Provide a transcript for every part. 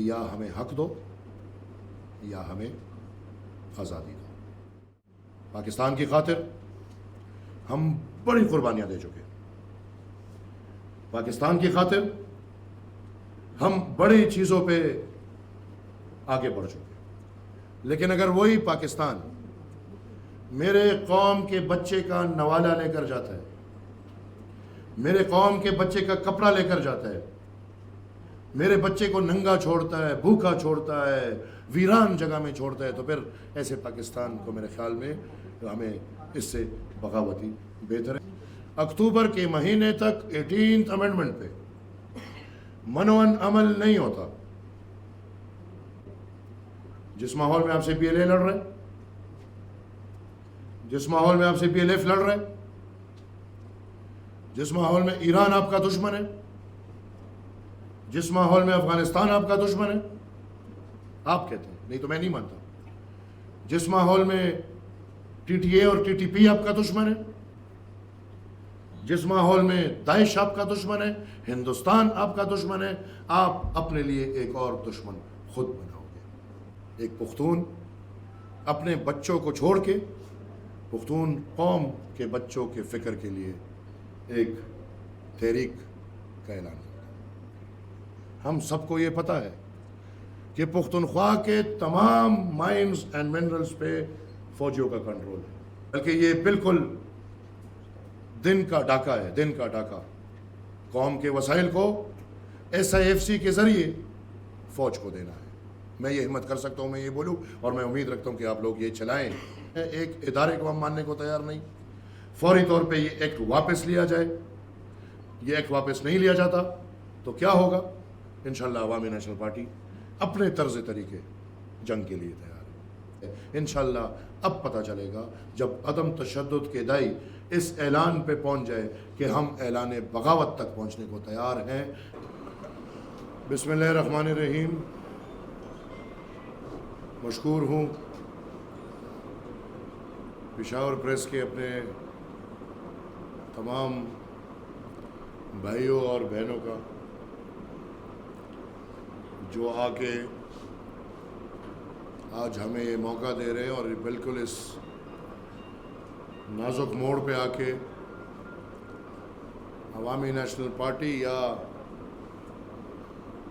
یا ہمیں حق دو یا ہمیں آزادی دو۔ پاکستان کی خاطر ہم بڑی قربانیاں دے چکے، پاکستان کی خاطر ہم بڑی چیزوں پہ آگے بڑھ چکے، لیکن اگر وہی پاکستان میرے قوم کے بچے کا نوالہ لے کر جاتا ہے، میرے قوم کے بچے کا کپڑا لے کر جاتا ہے، میرے بچے کو ننگا چھوڑتا ہے، بھوکا چھوڑتا ہے، ویران جگہ میں چھوڑتا ہے، تو پھر ایسے پاکستان کو میرے خیال میں ہمیں اس سے بغاوتی بہتر ہے۔ اکتوبر کے مہینے تک 18th امینڈمنٹ پہ منون عمل نہیں ہوتا۔ جس ماحول میں آپ سے پی ایل اے لڑ رہے، جس ماحول میں آپ سے پی ایل ایف لڑ رہے، جس ماحول میں ایران آپ کا دشمن ہے، جس ماحول میں افغانستان آپ کا دشمن ہے، آپ کہتے ہیں، نہیں تو میں نہیں مانتا، جس ماحول میں ٹی ٹی اے اور ٹی ٹی پی آپ کا دشمن ہے، جس ماحول میں داعش آپ کا دشمن ہے، ہندوستان آپ کا دشمن ہے، آپ اپنے لیے ایک اور دشمن خود بناؤ گے۔ ایک پختون اپنے بچوں کو چھوڑ کے پختون قوم کے بچوں کے فکر کے لیے ایک تحریک کا اعلان کرتا۔ ہم سب کو یہ پتہ ہے کہ پختونخوا کے تمام مائنز اینڈ منرلز پہ فوجیوں کا کنٹرول ہے، بلکہ یہ بالکل دن کا ڈاکہ ہے، دن کا ڈاکہ۔ قوم کے وسائل کو ایس آئی ایف سی کے ذریعے فوج کو دینا ہے۔ میں یہ ہمت کر سکتا ہوں، میں یہ بولوں، اور میں امید رکھتا ہوں کہ آپ لوگ یہ چلائیں۔ ایک ادارے کو ہم ماننے کو تیار نہیں، فوری طور پہ یہ ایکٹ واپس لیا جائے۔ یہ ایکٹ واپس نہیں لیا جاتا تو کیا ہوگا؟ انشاءاللہ عوامی نیشنل پارٹی اپنے طرز طریقے جنگ کے لیے تیار ہے۔ انشاءاللہ اب پتہ چلے گا جب عدم تشدد کے دائی اس اعلان پہ پہنچ جائے کہ ہم اعلان بغاوت تک پہنچنے کو تیار ہیں۔ بسم اللہ الرحمن الرحیم۔ مشکور ہوں پشاور پریس کے اپنے تمام بھائیوں اور بہنوں کا جو آ کے آج ہمیں یہ موقع دے رہے ہیں، اور بالکل اس نازک موڑ پہ آ کے عوامی نیشنل پارٹی یا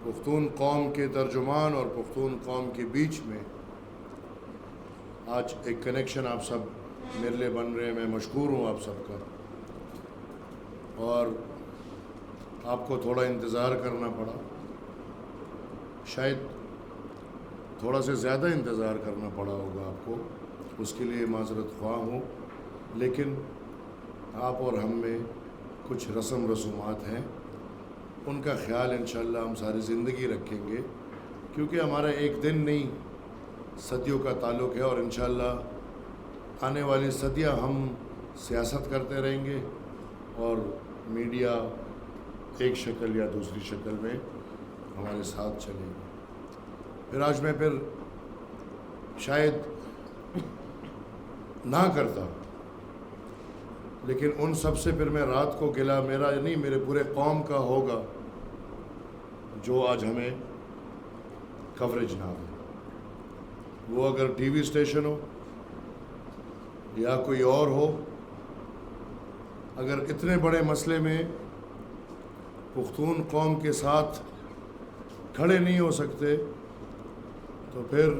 پختون قوم کے ترجمان اور پختون قوم کے بیچ میں آج ایک کنیکشن آپ سب میرے لیے بن رہے ہیں۔ میں مشکور ہوں آپ سب کا، اور آپ کو تھوڑا انتظار کرنا پڑا، شاید تھوڑا سے زیادہ انتظار کرنا پڑا ہوگا آپ کو، اس کے لیے معذرت خواہ ہوں، لیکن آپ اور ہم میں کچھ رسم رسومات ہیں، ان کا خیال انشاءاللہ ہم ساری زندگی رکھیں گے، کیونکہ ہمارا ایک دن نہیں صدیوں کا تعلق ہے، اور انشاءاللہ آنے والی صدیاں ہم سیاست کرتے رہیں گے، اور میڈیا ایک شکل یا دوسری شکل میں ہمارے ساتھ چلے گا۔ پھر آج میں پھر شاید نہ کرتا، لیکن ان سب سے پھر میں رات کو گلا میرا نہیں، میرے پورے قوم کا ہوگا جو آج ہمیں کوریج نہ دے۔ وہ اگر ٹی وی اسٹیشن ہو یا کوئی اور ہو، اگر اتنے بڑے مسئلے میں پختون قوم کے ساتھ کھڑے نہیں ہو سکتے، تو پھر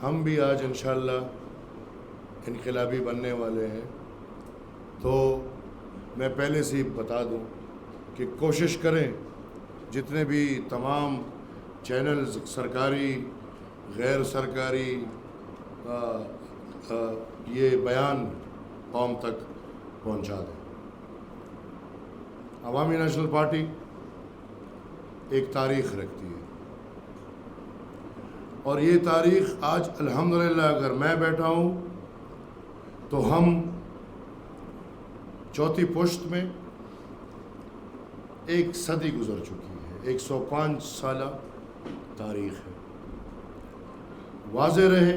ہم بھی آج انشاءاللہ انقلابی بننے والے ہیں۔ تو میں پہلے سے ہی بتا دوں کہ کوشش کریں جتنے بھی تمام چینلز سرکاری غیر سرکاری یہ بیان قوم تک پہنچا دیں۔ عوامی نیشنل پارٹی ایک تاریخ رکھتی ہے، اور یہ تاریخ آج الحمدللہ اگر میں بیٹھا ہوں تو ہم چوتھی پشت میں ایک صدی گزر چکی ہے، 105 سالہ تاریخ ہے۔ واضح رہے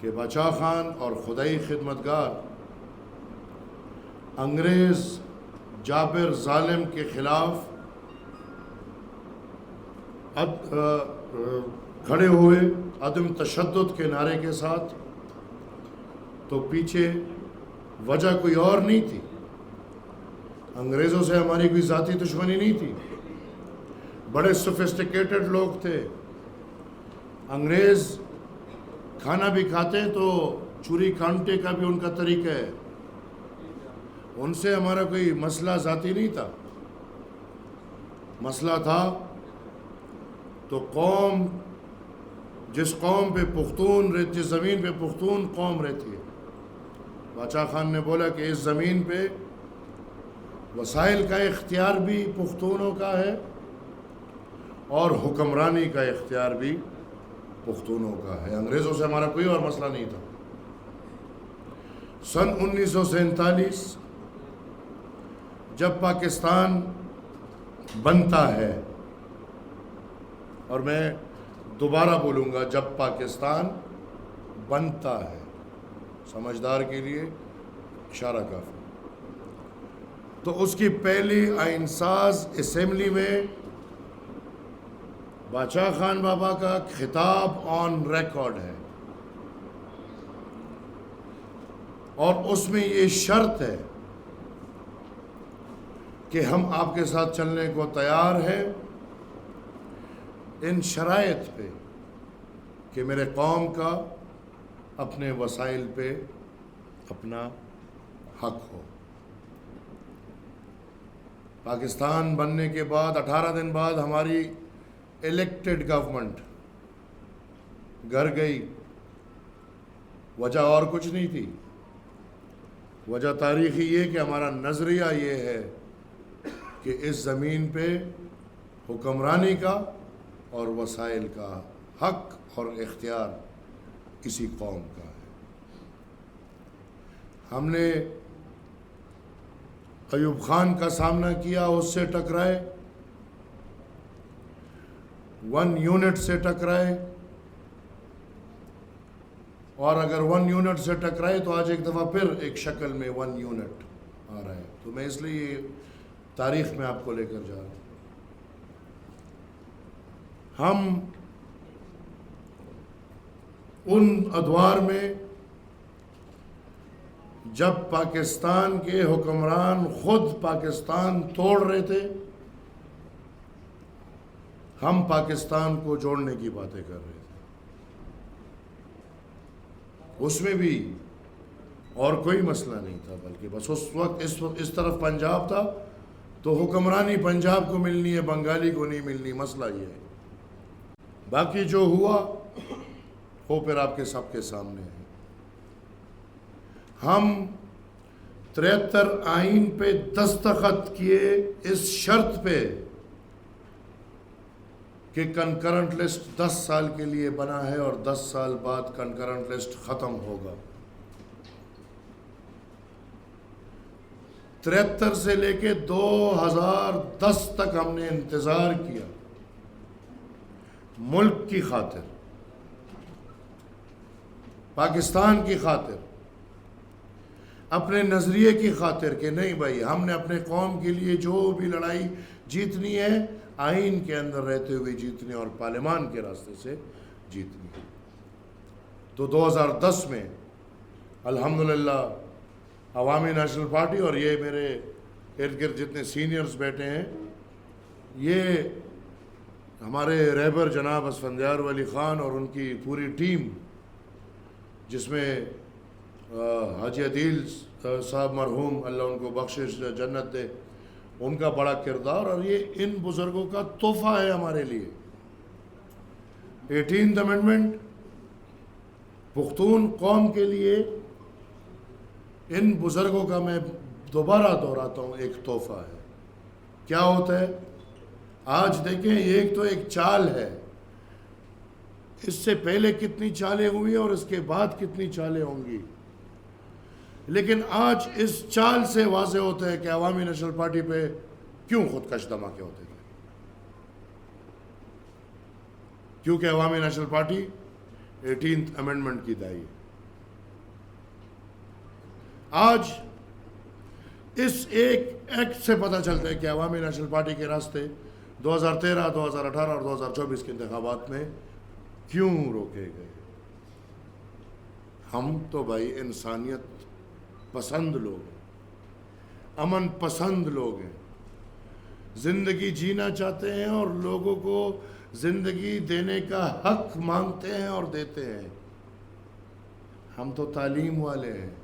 کہ باچا خان اور خدائی خدمتگار انگریز جابر ظالم کے خلاف کھڑے ہوئے عدم تشدد کے نعرے کے ساتھ، تو پیچھے وجہ کوئی اور نہیں تھی، انگریزوں سے ہماری کوئی ذاتی دشمنی نہیں تھی، بڑے سوفسٹیکیٹڈ لوگ تھے، انگریز کھانا بھی کھاتے ہیں تو چوری کانٹے کا بھی ان کا طریقہ ہے، ان سے ہمارا کوئی مسئلہ ذاتی نہیں تھا، مسئلہ تھا تو قوم، جس قوم پہ پختون رہتی، جس زمین پہ پختون قوم رہتی ہے، باچا خان نے بولا کہ اس زمین پہ وسائل کا اختیار بھی پختونوں کا ہے اور حکمرانی کا اختیار بھی پختونوں کا ہے، انگریزوں سے ہمارا کوئی اور مسئلہ نہیں تھا۔ سن 1947 جب پاکستان بنتا ہے، اور میں دوبارہ بولوں گا، جب پاکستان بنتا ہے، سمجھدار کے لیے اشارہ کافی، تو اس کی پہلی آئین ساز اسمبلی میں باچا خان بابا کا خطاب آن ریکارڈ ہے، اور اس میں یہ شرط ہے کہ ہم آپ کے ساتھ چلنے کو تیار ہیں ان شرائط پہ کہ میرے قوم کا اپنے وسائل پہ اپنا حق ہو۔ پاکستان بننے کے بعد 18 دن بعد ہماری الیکٹڈ گورنمنٹ گھر گئی، وجہ اور کچھ نہیں تھی، وجہ تاریخی یہ کہ ہمارا نظریہ یہ ہے کہ اس زمین پہ حکمرانی کا اور وسائل کا حق اور اختیار کسی قوم کا ہے۔ ہم نے ایوب خان کا سامنا کیا، اس سے ٹکرائے، 1 یونٹ سے ٹکرائے، اور اگر 1 یونٹ سے ٹکرائے تو آج ایک دفعہ پھر ایک شکل میں 1 یونٹ آ رہا ہے۔ تو میں اس لیے تاریخ میں آپ کو لے کر جا رہا ہوں۔ ہم ان ادوار میں جب پاکستان کے حکمران خود پاکستان توڑ رہے تھے، ہم پاکستان کو جوڑنے کی باتیں کر رہے تھے، اس میں بھی اور کوئی مسئلہ نہیں تھا، بلکہ بس اس وقت اس طرف پنجاب تھا تو حکمرانی پنجاب کو ملنی ہے، بنگالی کو نہیں ملنی، مسئلہ یہ ہے۔ باقی جو ہوا وہ پھر آپ کے سب کے سامنے ہے۔ ہم 73 آئین پہ دستخط کیے اس شرط پہ کہ کنکرنٹ لسٹ 10 سال کے لیے بنا ہے اور 10 سال بعد کنکرنٹ لسٹ ختم ہوگا۔ 73 سے لے کے 2010 تک ہم نے انتظار کیا، ملک کی خاطر، پاکستان کی خاطر، اپنے نظریے کی خاطر کہ نہیں بھائی، ہم نے اپنے قوم کے لیے جو بھی لڑائی جیتنی ہے آئین کے اندر رہتے ہوئے جیتنی اور پارلیمان کے راستے سے جیتنی ہے۔ تو 2010 میں الحمدللہ عوامی نیشنل پارٹی، اور یہ میرے ارد گرد جتنے سینئرز بیٹھے ہیں، یہ ہمارے رہبر جناب اسفندیار ولی خان اور ان کی پوری ٹیم، جس میں حاجی عدیل صاحب مرحوم، اللہ ان کو بخشش جنت دے، ان کا بڑا کردار، اور یہ ان بزرگوں کا تحفہ ہے ہمارے لیے۔ 18th امینڈمنٹ پختون قوم کے لیے ان بزرگوں کا، میں دوبارہ دہراتا ہوں، ایک تحفہ ہے۔ کیا ہوتا ہے؟ آج دیکھیں، ایک تو ایک چال ہے، اس سے پہلے کتنی چالیں ہوئی اور اس کے بعد کتنی چالیں ہوں گی، لیکن آج اس چال سے واضح ہوتا ہے کہ عوامی نیشنل پارٹی پہ کیوں خودکش دھماکے ہوتے تھے، کیونکہ عوامی نیشنل پارٹی 18th امینڈمنٹ کی دائی ہے۔ آج اس ایک ایکٹ سے پتہ چلتا ہے کہ عوامی نیشنل پارٹی کے راستے 2013 2018 اور 2024 کے انتخابات میں کیوں روکے گئے؟ ہم تو بھائی انسانیت پسند لوگ ہیں، امن پسند لوگ ہیں، زندگی جینا چاہتے ہیں اور لوگوں کو زندگی دینے کا حق مانگتے ہیں اور دیتے ہیں۔ ہم تو تعلیم والے ہیں،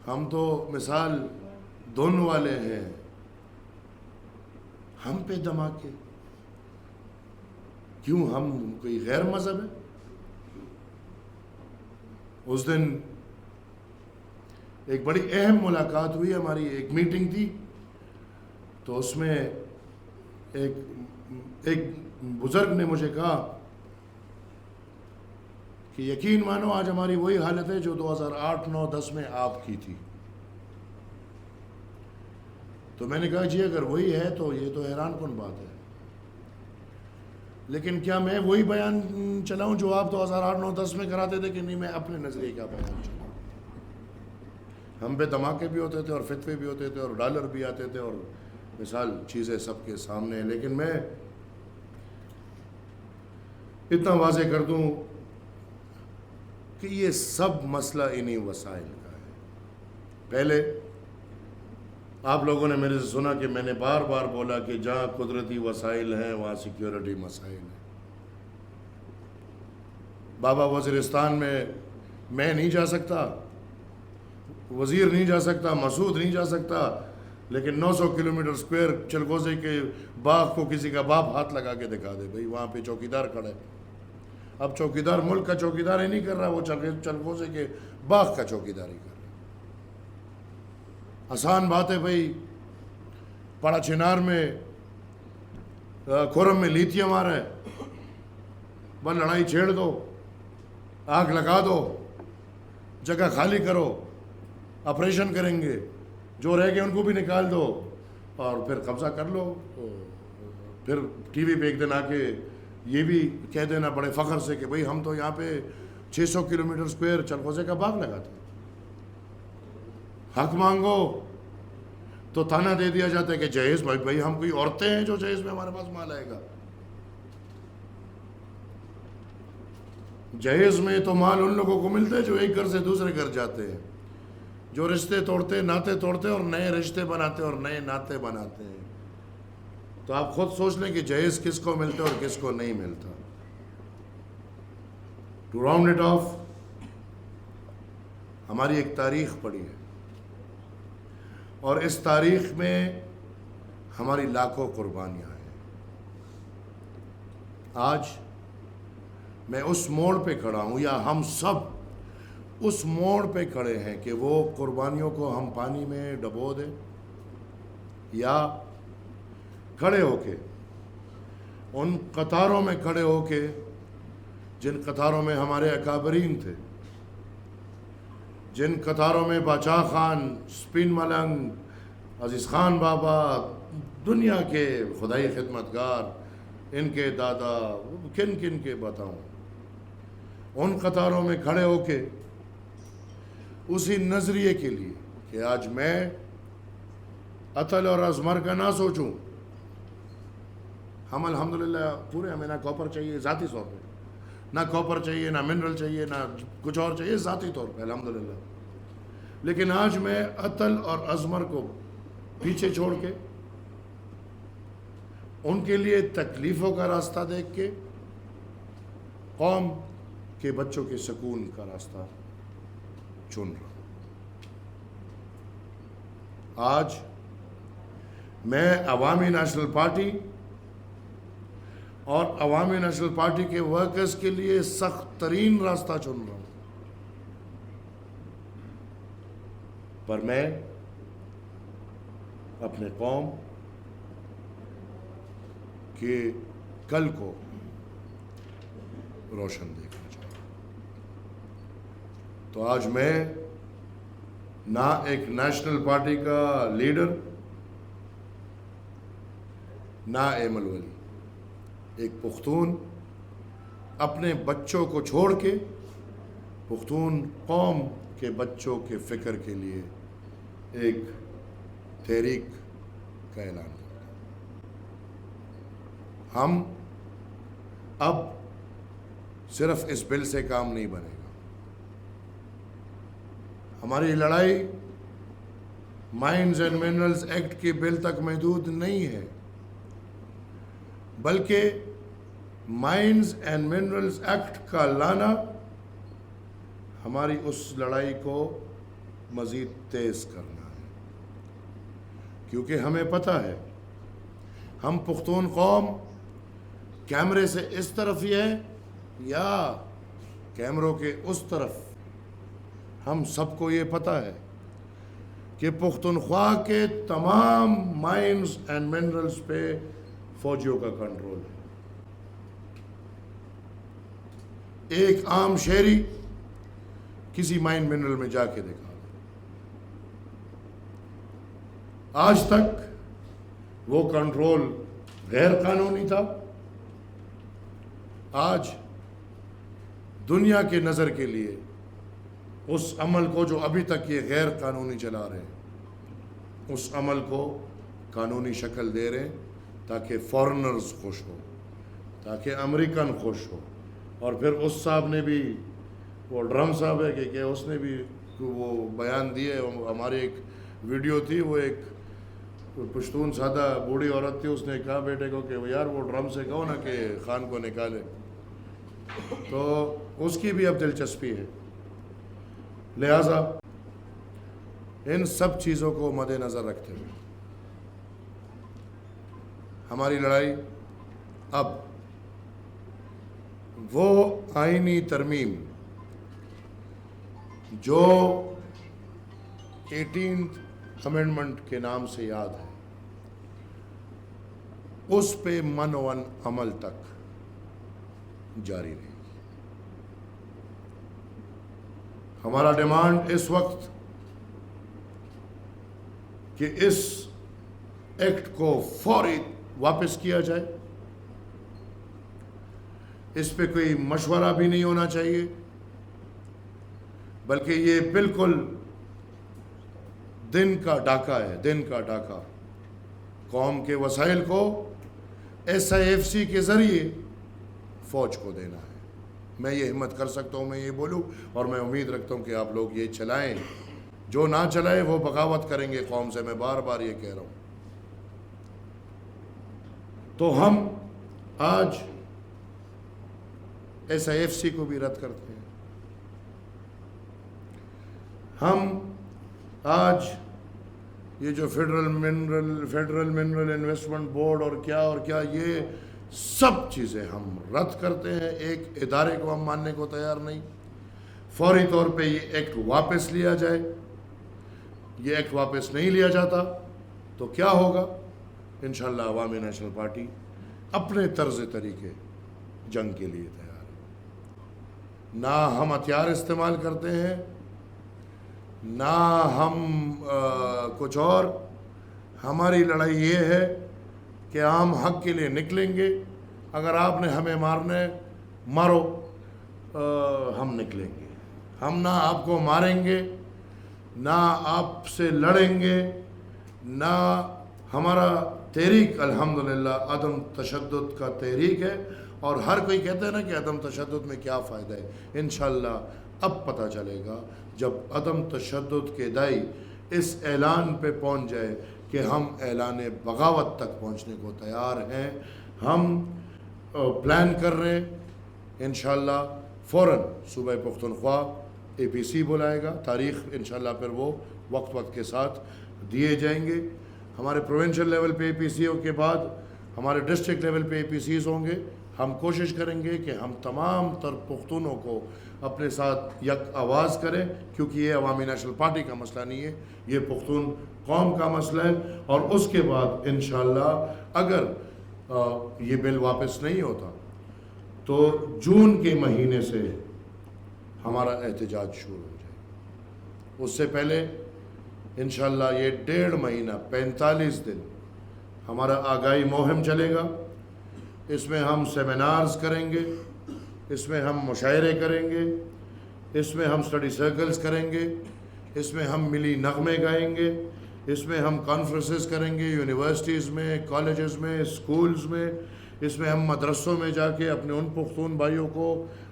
ہم تو مثال دھن والے ہیں، ہم پہ دھماکے کیوں؟ ہم کوئی غیر مذہب ہے؟ اس دن ایک بڑی اہم ملاقات ہوئی، ہماری ایک میٹنگ تھی، تو اس میں ایک بزرگ نے مجھے کہا کہ یقین مانو آج ہماری وہی حالت ہے جو 2008 9 10 میں آپ کی تھی۔ تو میں نے کہا جی اگر وہی ہے تو یہ تو حیران کن بات ہے، لیکن کیا میں وہی بیان چلاؤں جو آپ 2008 9 10 میں کراتے تھے کہ نہیں میں اپنے نظریے کا بیان چلاؤں؟ ہم پہ دھماکے بھی ہوتے تھے اور فتوے بھی ہوتے تھے اور ڈالر بھی آتے تھے اور مثال چیزیں سب کے سامنے ہیں، لیکن میں اتنا واضح کر دوں کہ یہ سب مسئلہ انہی وسائل کا ہے۔ پہلے آپ لوگوں نے میرے سے سنا کہ میں نے بار بار بولا کہ جہاں قدرتی وسائل ہیں وہاں سیکیورٹی مسائل ہیں۔ بابا وزیرستان میں نہیں جا سکتا، وزیر نہیں جا سکتا، مسعود نہیں جا سکتا، لیکن 900 کلومیٹر سکوئر چلغوزے کے باغ کو کسی کا باپ ہاتھ لگا کے دکھا دے، بھئی وہاں پہ چوکیدار کھڑا ہے۔ اب چوکیدار ملک کا چوکیدار ہی نہیں کر رہا، وہ چلغوزے کے باغ کا چوکیداری کر رہا۔ آسان بات ہے بھئی، پڑا چنار میں کھرم میں لیتھیم آ رہا ہے، بس لڑائی چھیڑ دو، آگ لگا دو، جگہ خالی کرو، آپریشن کریں گے، جو رہ گئے ان کو بھی نکال دو اور پھر قبضہ کر لو۔ پھر ٹی وی پہ ایک دن آ کے یہ بھی کہہ دینا بڑے فخر سے کہ بھئی ہم تو یہاں پہ 600 کلومیٹر سکوئر چلغوزے کا باغ لگاتے ہیں۔ حق مانگو تو تانا دے دیا جاتا ہے کہ جہیز بھائی ہم کوئی عورتیں ہیں جو جہیز میں ہمارے پاس مال آئے گا؟ جہیز میں تو مال ان لوگوں کو ملتا ہے جو ایک گھر سے دوسرے گھر جاتے ہیں، جو رشتے توڑتے، ناطے توڑتے اور نئے رشتے بناتے اور نئے ناطے بناتے ہیں۔ تو آپ خود سوچ لیں کہ جہیز کس کو ملتا ہے اور کس کو نہیں ملتا۔ ٹو راؤنڈ اٹ آف، ہماری ایک تاریخ پڑی ہے اور اس تاریخ میں ہماری لاکھوں قربانیاں ہیں۔ آج میں اس موڑ پہ کھڑا ہوں، یا ہم سب اس موڑ پہ کھڑے ہیں کہ وہ قربانیوں کو ہم پانی میں ڈبو دیں، یا کھڑے ہو کے ان قطاروں میں کھڑے ہو کے جن قطاروں میں ہمارے اکابرین تھے، جن قطاروں میں باچا خان، سپین ملنگ، عزیز خان بابا، دنیا کے خدائی خدمتگار، ان کے دادا، کن کن کے بتاؤں، ان قطاروں میں کھڑے ہو کے اسی نظریے کے لیے کہ آج میں عطل اور ازمر کا نہ سوچوں، ہم الحمدللہ پورے، ہمیں نہ کاپر چاہیے ذاتی طور پہ، نہ کاپر چاہیے، نہ منرل چاہیے، نہ کچھ اور چاہیے ذاتی طور پہ الحمدللہ، لیکن آج میں عطل اور ازمر کو پیچھے چھوڑ کے ان کے لیے تکلیفوں کا راستہ دیکھ کے قوم کے بچوں کے سکون کا راستہ چن رہا ہوں۔ آج میں عوامی نیشنل پارٹی اور عوامی نیشنل پارٹی کے ورکرز کے لیے سخت ترین راستہ چن رہا ہوں، پر میں اپنے قوم کے کل کو روشن دیکھنا چاہتا ہوں۔ تو آج میں نہ ایک نیشنل پارٹی کا لیڈر، نہ ایمل ولی، ایک پختون اپنے بچوں کو چھوڑ کے پختون قوم کے بچوں کے فکر کے لیے ایک تحریک کا اعلان کرتا ہوں۔ ہم اب صرف اس بل سے کام نہیں بنے گا. ہماری لڑائی مائنز اینڈ منرلز ایکٹ کے بل تک محدود نہیں ہے، بلکہ مائنز اینڈ منرلز ایکٹ کا لانا ہماری اس لڑائی کو مزید تیز کرنا ہے. کیونکہ ہمیں پتہ ہے ہم پختون قوم کیمرے سے اس طرف ہی ہے یا کیمروں کے اس طرف. ہم سب کو یہ پتہ ہے کہ پختونخوا کے تمام مائنز اینڈ منرلز پہ فوجیوں کا کنٹرول ہے. ایک عام شہری کسی مائن منرل میں جا کے دیکھا، آج تک وہ کنٹرول غیر قانونی تھا. آج دنیا کے نظر کے لیے اس عمل کو جو ابھی تک یہ غیر قانونی چلا رہے ہیں، اس عمل کو قانونی شکل دے رہے ہیں تاکہ فارنرز خوش ہو، تاکہ امریکن خوش ہو. اور پھر اس صاحب نے بھی، وہ ڈرم صاحب ہے کہ اس نے بھی وہ بیان دیے. ہماری ایک ویڈیو تھی، وہ ایک پشتون سادہ بوڑھی عورت تھی، اس نے کہا بیٹے کو کہ یار وہ ڈرم سے کہو نا کہ خان کو نکالے. تو اس کی بھی اب دلچسپی ہے. لہٰذا ان سب چیزوں کو مد نظر رکھتے ہوئے ہماری لڑائی اب وہ آئینی ترمیم جو 18th امینڈمنٹ کے نام سے یاد ہے، اس پہ منون عمل تک جاری رہے گی. ہمارا ڈیمانڈ اس وقت کہ اس ایکٹ کو فوری واپس کیا جائے. اس پہ کوئی مشورہ بھی نہیں ہونا چاہیے، بلکہ یہ بالکل دن کا ڈاکہ ہے، دن کا ڈاکہ. قوم کے وسائل کو SIFC کے ذریعے فوج کو دینا ہے. میں یہ ہمت کر سکتا ہوں، میں یہ بولوں، اور میں امید رکھتا ہوں کہ آپ لوگ یہ چلائیں. جو نہ چلائے وہ بغاوت کریں گے قوم سے. میں بار بار یہ کہہ رہا ہوں. تو ہم آج SIFC کو بھی رد کرتے ہیں. ہم آج یہ جو فیڈرل منرل انویسٹمنٹ بورڈ اور کیا یہ سب چیزیں ہم رد کرتے ہیں. ایک ادارے کو ہم ماننے کو تیار نہیں. فوری طور پہ یہ ایکٹ واپس لیا جائے. یہ ایکٹ واپس نہیں لیا جاتا تو کیا ہوگا؟ انشاءاللہ عوامی نیشنل پارٹی اپنے طرز طریقے جنگ کے لیے تیار ہے. نہ ہم ہتھیار استعمال کرتے ہیں، نہ ہم کچھ اور. ہماری لڑائی یہ ہے کہ ہم حق کے لیے نکلیں گے. اگر آپ نے ہمیں مارنا ہے مارو، ہم نکلیں گے. ہم نہ آپ کو ماریں گے، نہ آپ سے لڑیں گے، نہ ہمارا تحریک الحمدللہ عدم تشدد کا تحریک ہے. اور ہر کوئی کہتا ہے نا کہ عدم تشدد میں کیا فائدہ ہے. انشاءاللہ اب پتہ چلے گا جب عدم تشدد کے دائی اس اعلان پہ پہنچ جائے کہ ہم اعلان بغاوت تک پہنچنے کو تیار ہیں. ہم پلان کر رہے ہیں انشاءاللہ فوراً صوبہ پختونخوا APC بلائے گا. تاریخ انشاءاللہ پھر وہ وقت کے ساتھ دیے جائیں گے. ہمارے پروونشل لیول پہ APC کے بعد ہمارے ڈسٹرکٹ لیول پہ APCs ہوں گے. ہم کوشش کریں گے کہ ہم تمام تر پختونوں کو اپنے ساتھ یک آواز کریں، کیونکہ یہ عوامی نیشنل پارٹی کا مسئلہ نہیں ہے، یہ پختون قوم کا مسئلہ ہے. اور اس کے بعد انشاءاللہ اگر یہ بل واپس نہیں ہوتا تو جون کے مہینے سے ہمارا احتجاج شروع ہو جائے. اس سے پہلے انشاءاللہ یہ 1.5 مہینہ 45 دن ہمارا آگاہی مہم چلے گا. اس میں ہم سیمینارز کریں گے، اس میں ہم مشاعرے کریں گے، اس میں ہم اسٹڈی سرکلز کریں گے، اس میں ہم ملی نغمے گائیں گے، اس میں ہم کانفرنسز کریں گے یونیورسٹیز میں، کالجز میں، اسکولز میں. اس میں ہم مدرسوں میں جا کے اپنے ان پختون بھائیوں کو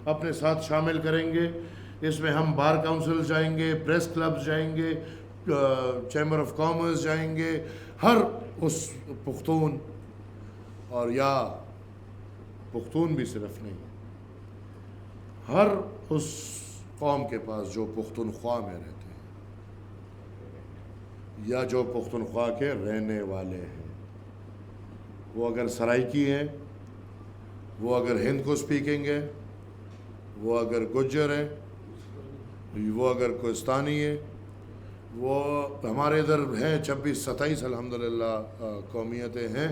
اپنے ساتھ شامل کریں گے. اس میں ہم بار کاؤنسل جائیں گے, پریس کلبز جائیں گے, چیمبر آف کامرس جائیں گے. ہر اس پختون, اور یا پختون بھی صرف نہیں, ہر اس قوم کے پاس جو پختونخوا میں رہتے ہیں یا جو پختونخوا کے رہنے والے ہیں, وہ اگر سرائکی ہیں, وہ اگر ہند کو اسپیکنگ ہے, وہ اگر گجر ہیں, وہ اگر کوہستانی ہے, وہ ہمارے ادھر ہیں 26-27 الحمدللہ قومیتیں ہیں.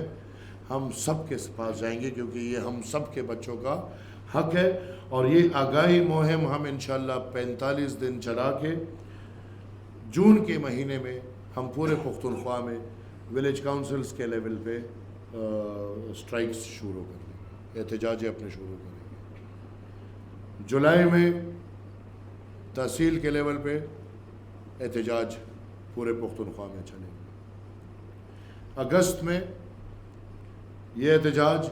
ہم سب کے پاس جائیں گے کیونکہ یہ ہم سب کے بچوں کا حق ہے. اور یہ آگاہی مہم ہم انشاءاللہ 45 دن چلا کے جون کے مہینے میں ہم پورے پختونخوا میں ولیج کاؤنسلز کے لیول پہ اسٹرائکس شروع کر دیں گے, احتجاج اپنے شروع کریں گے. جولائی میں تحصیل کے لیول پہ احتجاج پورے پختونخوا میں چلیں گے. اگست میں یہ احتجاج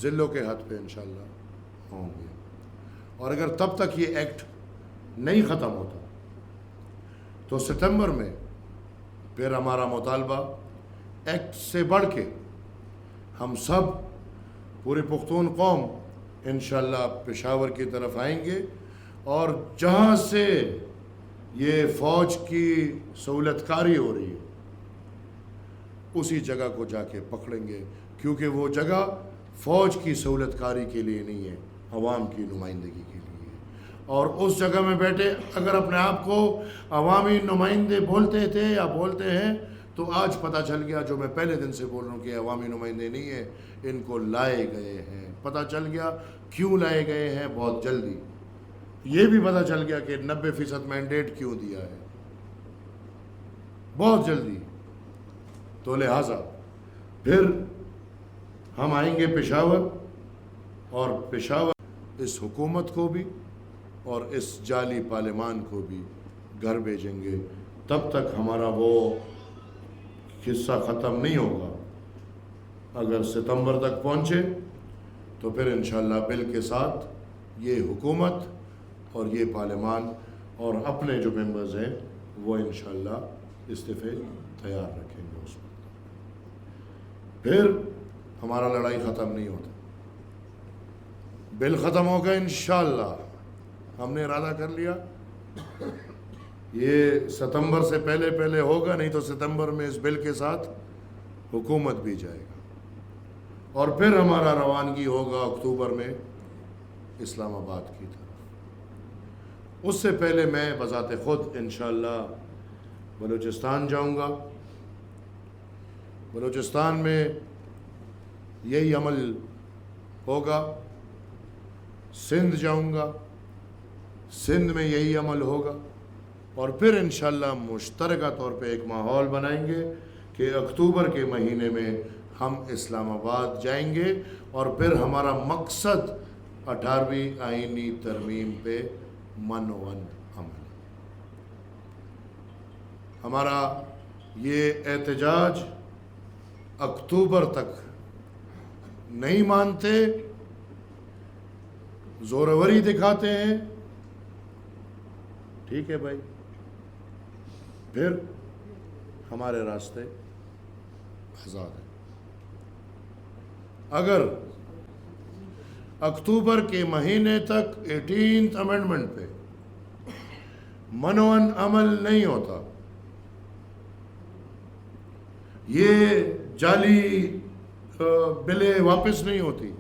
ضلعوں کے حد پہ انشاءاللہ ہوں گے. اور اگر تب تک یہ ایکٹ نہیں ختم ہوتا تو ستمبر میں پھر ہمارا مطالبہ ایکٹ سے بڑھ کے ہم سب پورے پختون قوم انشاءاللہ پشاور کی طرف آئیں گے, اور جہاں سے یہ فوج کی سہولت کاری ہو رہی ہے اسی جگہ کو جا کے پکڑیں گے, کیونکہ وہ جگہ فوج کی سہولت کاری کے لیے نہیں ہے, عوام کی نمائندگی کے لیے. اور اس جگہ میں بیٹھے اگر اپنے آپ کو عوامی نمائندے بولتے تھے یا بولتے ہیں تو آج پتہ چل گیا, جو میں پہلے دن سے بول رہا ہوں کہ عوامی نمائندے نہیں ہیں, ان کو لائے گئے ہیں. پتہ چل گیا کیوں لائے گئے ہیں بہت جلدی. یہ بھی پتہ چل گیا کہ 90% مینڈیٹ کیوں دیا ہے بہت جلدی. تو لہٰذا پھر ہم آئیں گے پشاور, اور پشاور اس حکومت کو بھی اور اس جعلی پارلیمان کو بھی گھر بھیجیں گے. تب تک ہمارا وہ قصہ ختم نہیں ہوگا. اگر ستمبر تک پہنچے تو پھر انشاءاللہ بل کے ساتھ یہ حکومت اور یہ پارلیمان اور اپنے جو ممبرز ہیں وہ انشاءاللہ استعفے تیار رکھیں گے. اس وقت پھر ہمارا لڑائی ختم نہیں ہوتا, بل ختم ہوگا انشاءاللہ. ہم نے ارادہ کر لیا یہ ستمبر سے پہلے ہوگا, نہیں تو ستمبر میں اس بل کے ساتھ حکومت بھی جائے گا, اور پھر ہمارا روانگی ہوگا اکتوبر میں اسلام آباد کی طرف. اس سے پہلے میں بذات خود انشاءاللہ بلوچستان جاؤں گا. بلوچستان میں یہی عمل ہوگا. سندھ جاؤں گا, سندھ میں یہی عمل ہوگا. اور پھر انشاءاللہ مشترکہ طور پہ ایک ماحول بنائیں گے کہ اکتوبر کے مہینے میں ہم اسلام آباد جائیں گے, اور پھر ہمارا مقصد 18ویں آئینی ترمیم پہ منون عمل. ہمارا یہ احتجاج اکتوبر تک نہیں مانتے, زوروری دکھاتے ہیں, ٹھیک ہے بھائی, پھر ہمارے راستے آزاد ہیں. اگر اکتوبر کے مہینے تک 18th امینڈمنٹ پہ منون عمل نہیں ہوتا, یہ جعلی بلیں واپس نہیں ہوتی,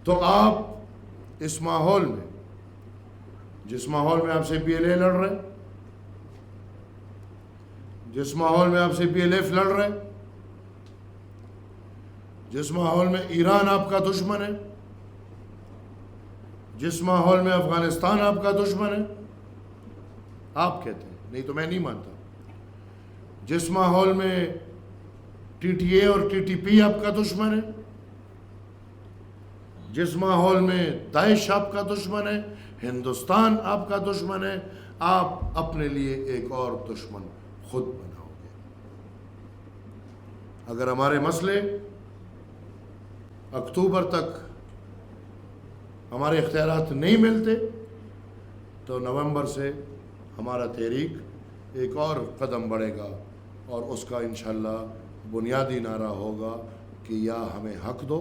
تو آپ اس ماحول میں, جس ماحول میں آپ سے PLA لڑ رہے, جس ماحول میں آپ سے PLF لڑ رہے, جس ماحول میں ایران آپ کا دشمن ہے, جس ماحول میں افغانستان آپ کا دشمن ہے, آپ کہتے ہیں, نہیں تو میں نہیں مانتا, جس ماحول میں TTA اور TTP آپ کا دشمن ہے, جس ماحول میں داعش آپ کا دشمن ہے, ہندوستان آپ کا دشمن ہے, آپ اپنے لیے ایک اور دشمن خود بناؤ گے. اگر ہمارے مسئلے اکتوبر تک ہمارے اختیارات نہیں ملتے تو نومبر سے ہمارا تحریک ایک اور قدم بڑھے گا، اور اس کا انشاءاللہ بنیادی نعرہ ہوگا کہ یا ہمیں حق دو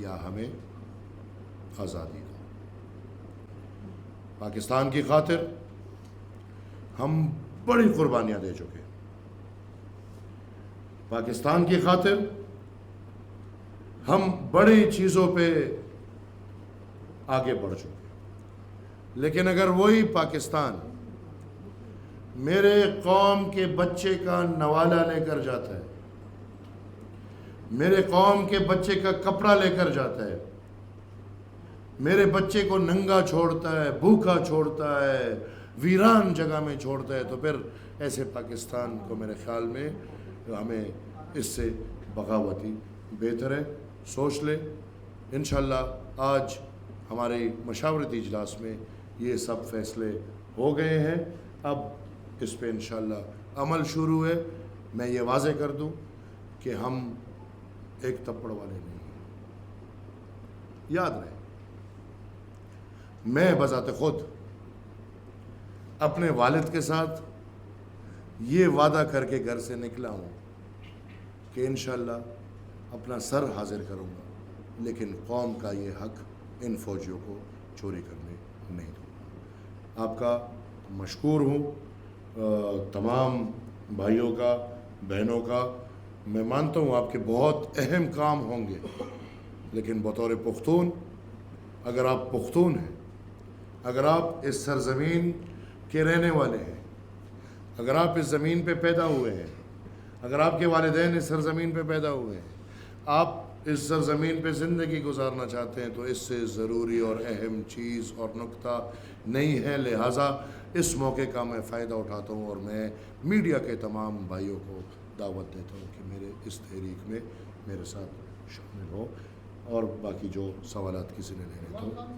یا ہمیں آزادی دو۔ پاکستان کی خاطر ہم بڑی قربانیاں دے چکے، پاکستان کی خاطر ہم بڑی چیزوں پہ آگے بڑھ چکے، لیکن اگر وہی پاکستان میرے قوم کے بچے کا نوالہ لے کر جاتا ہے، میرے قوم کے بچے کا کپڑا لے کر جاتا ہے، میرے بچے کو ننگا چھوڑتا ہے، بھوکا چھوڑتا ہے، ویران جگہ میں چھوڑتا ہے، تو پھر ایسے پاکستان کو میرے خیال میں ہمیں اس سے بغاوتی بہتر ہے۔ سوچ لے، انشاءاللہ آج ہمارے مشاورتی اجلاس میں یہ سب فیصلے ہو گئے ہیں، اب اس پہ انشاءاللہ عمل شروع ہے۔ میں یہ واضح کر دوں کہ ہم ایک تپڑ والے نہیں ہیں، یاد رہے، میں بذات خود اپنے والد کے ساتھ یہ وعدہ کر کے گھر سے نکلا ہوں کہ انشاءاللہ اپنا سر حاضر کروں گا، لیکن قوم کا یہ حق ان فوجیوں کو چوری کرنے نہیں دوں گا۔ آپ کا مشکور ہوں، تمام بھائیوں کا، بہنوں کا۔ میں مانتا ہوں آپ کے بہت اہم کام ہوں گے، لیکن بطور پختون، اگر آپ پختون ہیں، اگر آپ اس سرزمین کے رہنے والے ہیں، اگر آپ اس زمین پہ پیدا ہوئے ہیں، اگر آپ کے والدین اس سرزمین پہ پیدا ہوئے ہیں، آپ اس سرزمین پہ زندگی گزارنا چاہتے ہیں، تو اس سے ضروری اور اہم چیز اور نقطہ نہیں ہے۔ لہٰذا اس موقع کا میں فائدہ اٹھاتا ہوں اور میں میڈیا کے تمام بھائیوں کو دعوت دیتا ہوں کہ میرے اس تحریک میں میرے ساتھ شامل ہو، اور باقی جو سوالات کسی نے لینے تو